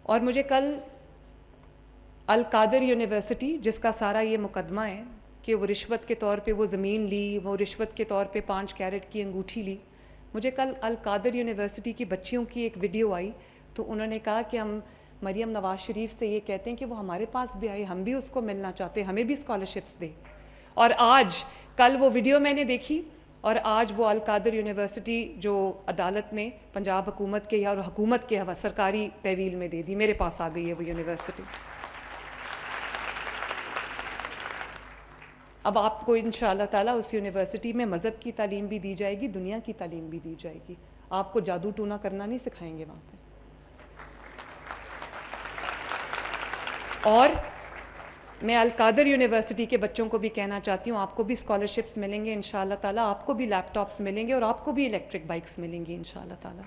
اور مجھے کل القادر یونیورسٹی، جس کا سارا یہ مقدمہ ہے کہ وہ رشوت کے طور پہ وہ زمین لی، وہ رشوت کے طور پہ 5 کیرٹ کی انگوٹھی لی، مجھے کل القادر یونیورسٹی کی بچیوں کی ایک ویڈیو آئی تو انہوں نے کہا کہ ہم مریم نواز شریف سے یہ کہتے ہیں کہ وہ ہمارے پاس بھی آئے، ہم بھی اس کو ملنا چاہتے ہیں، ہمیں بھی اسکالرشپس دے. اور آج کل وہ ویڈیو میں نے دیکھی، اور آج وہ القادر یونیورسٹی جو عدالت نے پنجاب حکومت کے اور حکومت کے سرکاری تحویل میں دے دی، میرے پاس آ گئی ہے وہ یونیورسٹی. اب آپ کو انشاءاللہ تعالیٰ اس یونیورسٹی میں مذہب کی تعلیم بھی دی جائے گی، دنیا کی تعلیم بھی دی جائے گی. آپ کو جادو ٹونا کرنا نہیں سکھائیں گے وہاں پہ. اور میں القادر یونیورسٹی کے بچوں کو بھی کہنا چاہتی ہوں، آپ کو بھی اسکالرشپس ملیں گے انشاءاللہ تعالیٰ، آپ کو بھی لیپ ٹاپس ملیں گے، اور آپ کو بھی الیکٹرک بائکس ملیں گی انشاءاللہ تعالیٰ.